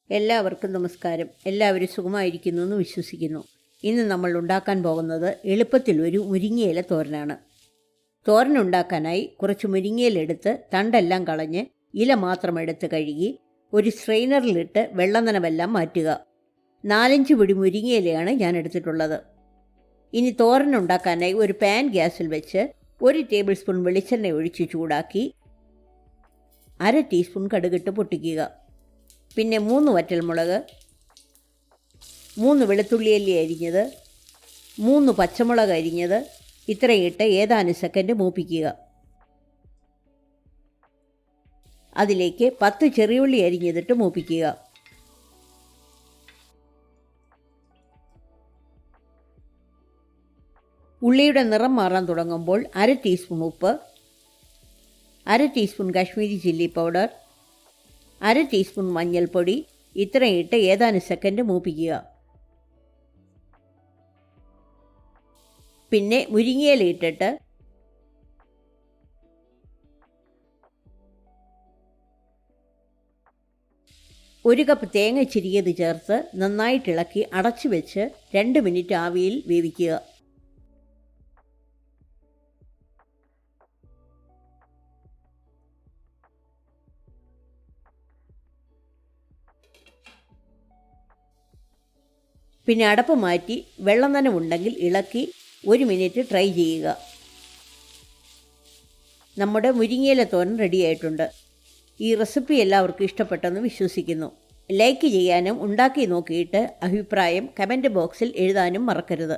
എല്ലാവർക്കും നമസ്കാരം. എല്ലാവരും സുഖമായിരിക്കുന്നു എന്ന് വിശ്വസിക്കുന്നു. ഇന്ന് നമ്മൾ ഉണ്ടാക്കാൻ പോകുന്നത് എളുപ്പത്തിലൊരു മുരിങ്ങയില തോരനാണ്. തോരൻ ഉണ്ടാക്കാനായി കുറച്ച് മുരിങ്ങയിലെടുത്ത് തണ്ടെല്ലാം കളഞ്ഞ് ഇല മാത്രം എടുത്ത് കഴുകി ഒരു സ്ട്രെയിനറിലിട്ട് വെള്ളം നനവെല്ലാം മാറ്റുക. 4-5 പിടി മുരിങ്ങയിലയാണ് ഞാൻ എടുത്തിട്ടുള്ളത്. ഇനി തോരൻ ഉണ്ടാക്കാനായി ഒരു പാൻ ഗ്യാസിൽ വെച്ച് 1 ടേബിൾ സ്പൂൺ വെളിച്ചെണ്ണ ഒഴിച്ച് ചൂടാക്കി 1/2 ടീസ്പൂൺ കടുകിട്ട് പൊട്ടിക്കുക. പിന്നെ 3 വറ്റൽമുളക്, 3 വെളുത്തുള്ളി അല്ലി അരിഞ്ഞത്, 3 പച്ചമുളക് അരിഞ്ഞത് ഇത്രയും ഇട്ട് ഏതാനും സെക്കൻഡ് മൂപ്പിക്കുക. അതിലേക്ക് 10 ചെറിയുള്ളി അരിഞ്ഞതിട്ട് മൂപ്പിക്കുക. ഉള്ളിയുടെ നിറം മാറാൻ തുടങ്ങുമ്പോൾ 1/2 ടീസ്പൂൺ ഉപ്പ്, 1/2 teaspoon Kashmiri chilli powder, 1/2 teaspoon മഞ്ഞൾപ്പൊടി ഇത്രയും ഇട്ട് ഏതാനും സെക്കൻഡ് മൂപ്പിക്കുക. പിന്നെ മുരിങ്ങയില ഇട്ടിട്ട് ഒരു കപ്പ് തേങ്ങ ചിരിയത് ചേർത്ത് നന്നായിട്ടിളക്കി അടച്ചു വെച്ച് 2 മിനിറ്റ് ആവിയിൽ വേവിക്കുക. പിന്നെ അടപ്പ് മാറ്റി വെള്ളം നനവുണ്ടെങ്കിൽ ഇളക്കി 1 മിനിറ്റ് ട്രൈ ചെയ്യുക. നമ്മുടെ മുരിങ്ങയില തോരൻ റെഡിയായിട്ടുണ്ട്. ഈ റെസിപ്പി എല്ലാവർക്കും ഇഷ്ടപ്പെട്ടെന്ന് വിശ്വസിക്കുന്നു. ലൈക്ക് ചെയ്യാനും ഉണ്ടാക്കി നോക്കിയിട്ട് അഭിപ്രായം കമൻറ്റ് ബോക്സിൽ എഴുതാനും മറക്കരുത്.